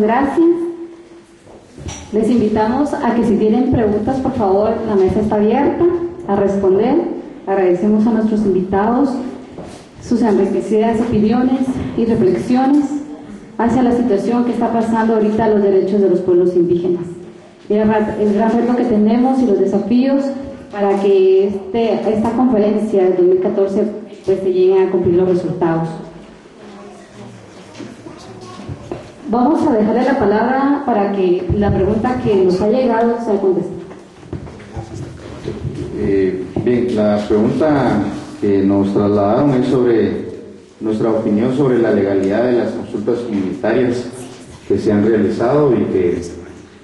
Gracias. Les invitamos a que si tienen preguntas, por favor, la mesa está abierta a responder. Agradecemos a nuestros invitados sus enriquecidas opiniones y reflexiones hacia la situación que está pasando ahorita a los derechos de los pueblos indígenas. El gran reto que tenemos y los desafíos para que esta conferencia del 2014 pues se lleguen a cumplir los resultados. Vamos a dejarle la palabra para que la pregunta que nos ha llegado sea contestada. Bien, la pregunta que nos trasladaron es sobre nuestra opinión sobre la legalidad de las consultas comunitarias que se han realizado y que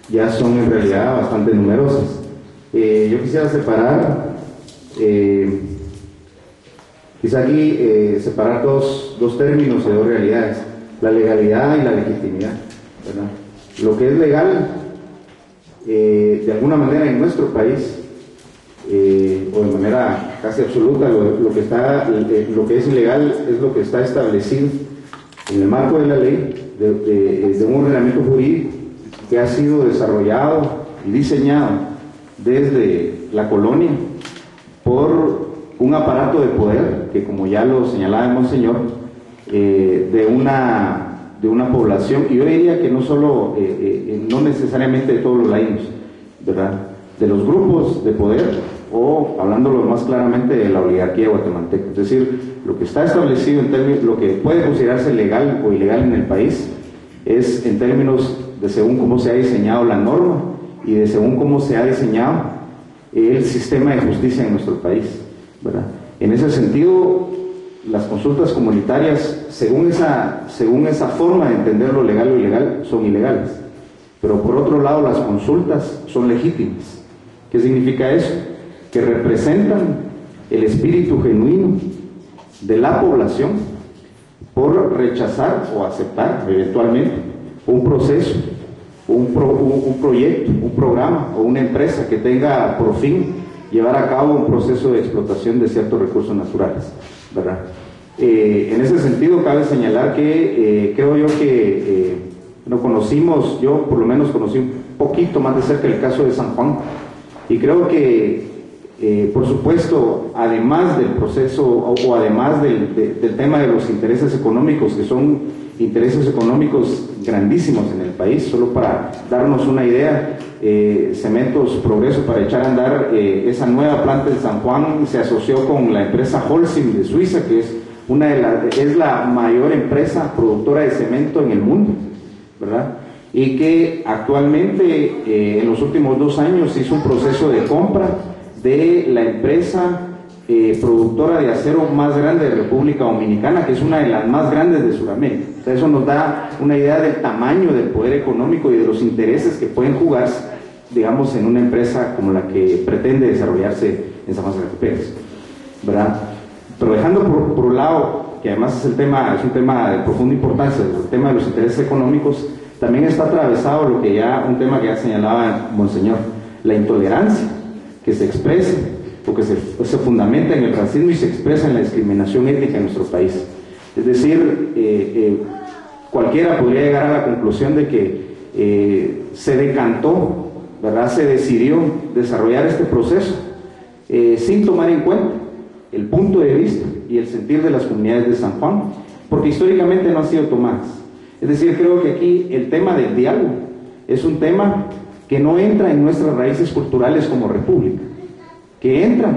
ya son en realidad bastante numerosas. Yo quisiera separar, quizá aquí separar dos términos y dos realidades: la legalidad y la legitimidad, ¿verdad? Lo que es legal, de alguna manera en nuestro país, o de manera casi absoluta, lo que es ilegal es lo que está establecido en el marco de la ley, de un ordenamiento jurídico que ha sido desarrollado y diseñado desde la colonia por un aparato de poder que, como ya lo señalaba el monseñor, de una población, y yo diría que no solo, no necesariamente de todos los laicos, ¿verdad?, de los grupos de poder, o hablándolo más claramente de la oligarquía guatemalteca. Es decir, lo que está establecido en términos, lo que puede considerarse legal o ilegal en el país, es en términos de según cómo se ha diseñado la norma y de según cómo se ha diseñado el sistema de justicia en nuestro país, ¿verdad? En ese sentido, las consultas comunitarias, según esa forma de entender lo legal o ilegal, son ilegales. Pero por otro lado, las consultas son legítimas. ¿Qué significa eso? Que representan el espíritu genuino de la población por rechazar o aceptar eventualmente un proceso, un proyecto, un programa o una empresa que tenga por fin llevar a cabo un proceso de explotación de ciertos recursos naturales, ¿verdad? En ese sentido cabe señalar que creo yo que yo por lo menos conocí un poquito más de cerca el caso de San Juan, y creo que por supuesto, además del proceso o además del tema de los intereses económicos, que son intereses económicos grandísimos en el país, solo para darnos una idea, Cementos Progreso, para echar a andar esa nueva planta de San Juan, se asoció con la empresa Holcim de Suiza, que es la mayor empresa productora de cemento en el mundo, ¿verdad? Y que actualmente en los últimos 2 años hizo un proceso de compra de la empresa productora de acero más grande de República Dominicana, que es una de las más grandes de Sudamérica. O sea, eso nos da una idea del tamaño del poder económico y de los intereses que pueden jugarse, digamos, en una empresa como la que pretende desarrollarse en San Juan Zacatepec, ¿verdad? Pero dejando por un lado, que además es un tema de profunda importancia, el tema de los intereses económicos, también está atravesado un tema que ya señalaba Monseñor, la intolerancia que se expresa o que se fundamenta en el racismo y se expresa en la discriminación étnica en nuestro país. Es decir, cualquiera podría llegar a la conclusión de que se decantó, ¿verdad?, se decidió desarrollar este proceso sin tomar en cuenta el punto de vista y el sentir de las comunidades de San Juan, porque históricamente no han sido tomadas. Es decir, creo que aquí el tema del diálogo es un tema que no entra en nuestras raíces culturales como república, que entra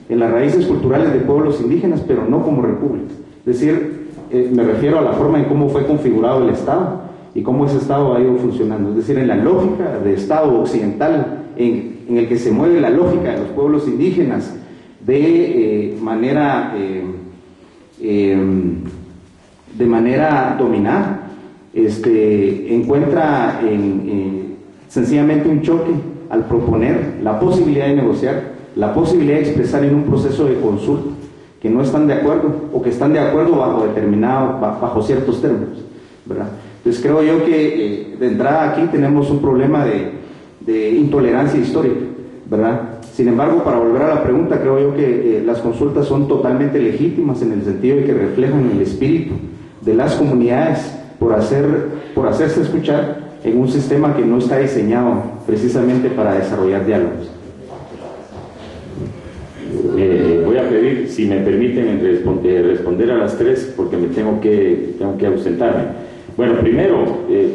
en las raíces culturales de pueblos indígenas, pero no como república. Es decir, me refiero a la forma en cómo fue configurado el Estado y cómo ese Estado ha ido funcionando. Es decir, en la lógica de Estado occidental, en el que se mueve la lógica de los pueblos indígenas de manera dominada, encuentra sencillamente un choque al proponer la posibilidad de negociar, la posibilidad de expresar en un proceso de consulta que no están de acuerdo o que están de acuerdo bajo ciertos términos, ¿verdad? Entonces creo yo que de entrada aquí tenemos un problema de intolerancia histórica, ¿verdad? Sin embargo, para volver a la pregunta, creo yo que las consultas son totalmente legítimas en el sentido de que reflejan el espíritu de las comunidades por hacerse escuchar en un sistema que no está diseñado precisamente para desarrollar diálogos. Voy a pedir, si me permiten, responder a las tres, porque me tengo que ausentarme. Bueno, primero,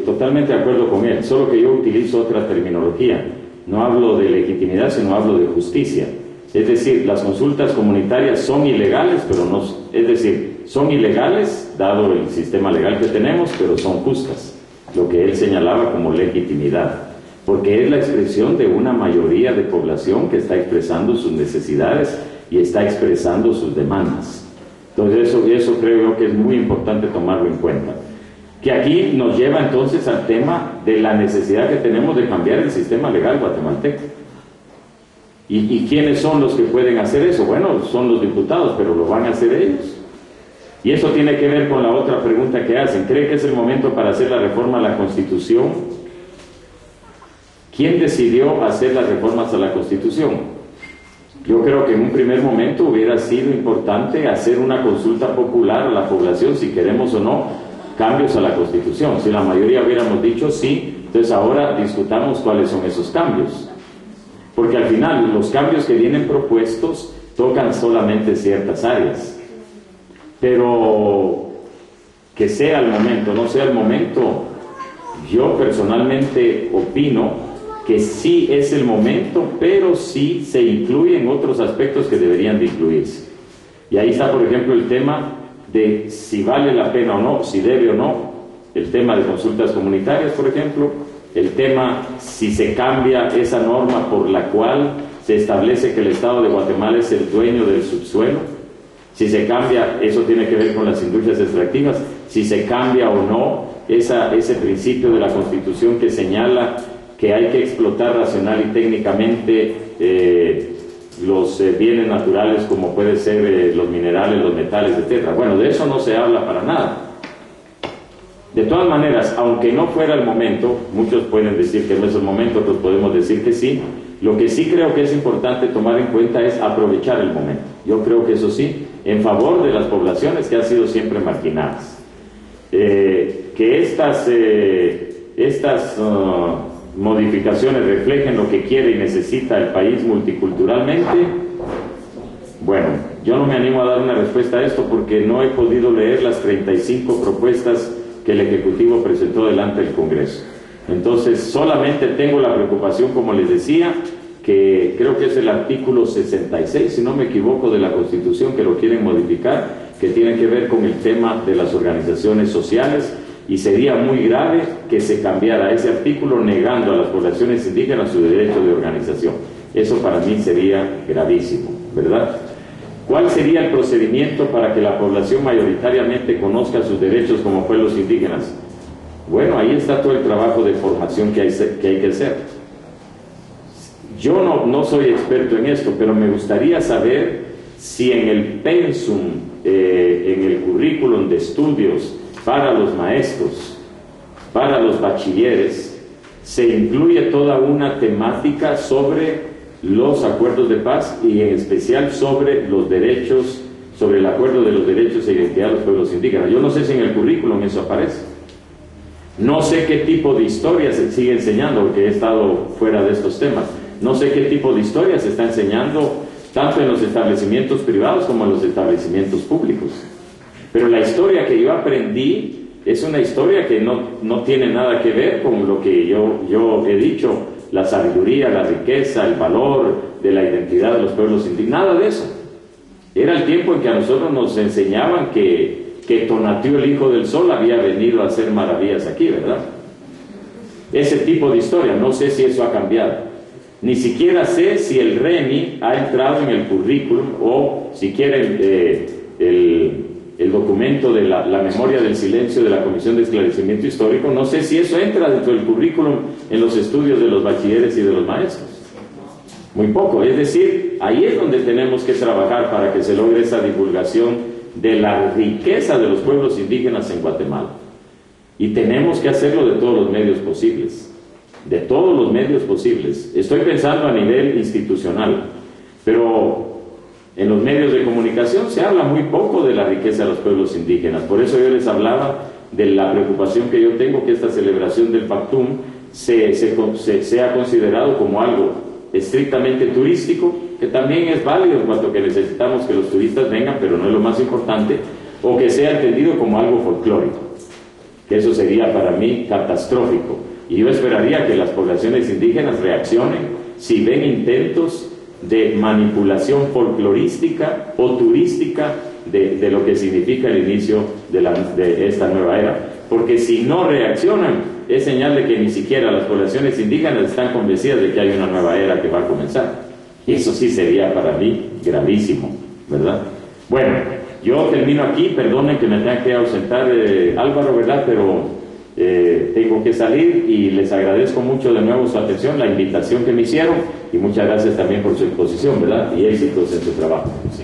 totalmente de acuerdo con él, solo que yo utilizo otra terminología. No hablo de legitimidad, sino hablo de justicia. Es decir, las consultas comunitarias son ilegales, pero no, es decir, son ilegales, dado el sistema legal que tenemos, pero son justas. Lo que él señalaba como legitimidad. Porque es la expresión de una mayoría de población que está expresando sus necesidades y está expresando sus demandas. Entonces eso creo yo que es muy importante tomarlo en cuenta. Que aquí nos lleva entonces al tema de la necesidad que tenemos de cambiar el sistema legal guatemalteco. ¿Y quiénes son los que pueden hacer eso? Bueno, son los diputados, pero lo van a hacer ellos. Y eso tiene que ver con la otra pregunta que hacen. ¿Cree que es el momento para hacer la reforma a la Constitución? ¿Quién decidió hacer las reformas a la Constitución? Yo creo que en un primer momento hubiera sido importante hacer una consulta popular a la población si queremos o no cambios a la Constitución. Si la mayoría hubiéramos dicho sí, entonces ahora discutamos cuáles son esos cambios. Porque al final los cambios que vienen propuestos tocan solamente ciertas áreas. Pero que sea el momento, no sea el momento, yo personalmente opino que sí es el momento, pero sí se incluyen otros aspectos que deberían de incluirse. Y ahí está, por ejemplo, el tema de si vale la pena o no, si debe o no, el tema de consultas comunitarias, por ejemplo, el tema si se cambia esa norma por la cual se establece que el Estado de Guatemala es el dueño del subsuelo, si se cambia, eso tiene que ver con las industrias extractivas, si se cambia o no ese principio de la Constitución que señala que hay que explotar racional y técnicamente los bienes naturales como puede ser los minerales, los metales, etc. Bueno, de eso no se habla para nada. De todas maneras, aunque no fuera el momento, muchos pueden decir que no es el momento, otros podemos decir que sí, lo que sí creo que es importante tomar en cuenta es aprovechar el momento. Yo creo que eso sí, en favor de las poblaciones que han sido siempre marginadas. Que estas modificaciones reflejen lo que quiere y necesita el país multiculturalmente. Bueno, yo no me animo a dar una respuesta a esto porque no he podido leer las 35 propuestas que el Ejecutivo presentó delante del Congreso. Entonces, solamente tengo la preocupación, como les decía, que creo que es el artículo 66, si no me equivoco, de la Constitución, que lo quieren modificar, que tiene que ver con el tema de las organizaciones sociales, y sería muy grave que se cambiara ese artículo negando a las poblaciones indígenas su derecho de organización. Eso para mí sería gravísimo, ¿verdad? ¿Cuál sería el procedimiento para que la población mayoritariamente conozca sus derechos como pueblos indígenas? Bueno, ahí está todo el trabajo de formación que hay que hacer. Yo no soy experto en esto, pero me gustaría saber si en el pensum, en el currículum de estudios para los maestros, para los bachilleres, se incluye toda una temática sobre los acuerdos de paz y en especial sobre los derechos, sobre el acuerdo de los derechos e identidad de los pueblos indígenas. Yo no sé si en el currículum eso aparece. No sé qué tipo de historia se sigue enseñando, porque he estado fuera de estos temas. No sé qué tipo de historia se está enseñando tanto en los establecimientos privados como en los establecimientos públicos. Pero la historia que yo aprendí es una historia que no tiene nada que ver con lo que yo he dicho, la sabiduría, la riqueza, el valor de la identidad de los pueblos indígenas, nada de eso. Era el tiempo en que a nosotros nos enseñaban que Tonatiuh, el hijo del sol, había venido a hacer maravillas aquí, ¿verdad? Ese tipo de historia, no sé si eso ha cambiado. Ni siquiera sé si el REMI ha entrado en el currículum o si quieren el documento de la memoria del silencio de la Comisión de Esclarecimiento Histórico, no sé si eso entra dentro del currículum en los estudios de los bachilleres y de los maestros. Muy poco, es decir, ahí es donde tenemos que trabajar para que se logre esa divulgación de la riqueza de los pueblos indígenas en Guatemala. Y tenemos que hacerlo de todos los medios posibles. De todos los medios posibles. Estoy pensando a nivel institucional, pero en los medios de comunicación se habla muy poco de la riqueza de los pueblos indígenas. Por eso yo les hablaba de la preocupación que yo tengo que esta celebración del Pactum sea considerado como algo estrictamente turístico, que también es válido en cuanto que necesitamos que los turistas vengan, pero no es lo más importante, o que sea entendido como algo folclórico, que eso sería para mí catastrófico. Y yo esperaría que las poblaciones indígenas reaccionen si ven intentos de manipulación folclorística o turística de lo que significa el inicio de esta nueva era. Porque si no reaccionan, es señal de que ni siquiera las poblaciones indígenas están convencidas de que hay una nueva era que va a comenzar. Y eso sí sería para mí gravísimo, ¿verdad? Bueno, yo termino aquí, perdonen que me tenga que ausentar Álvaro, ¿verdad? Pero tengo que salir y les agradezco mucho de nuevo su atención, la invitación que me hicieron y muchas gracias también por su exposición, ¿verdad? Y éxitos en su trabajo. Sí.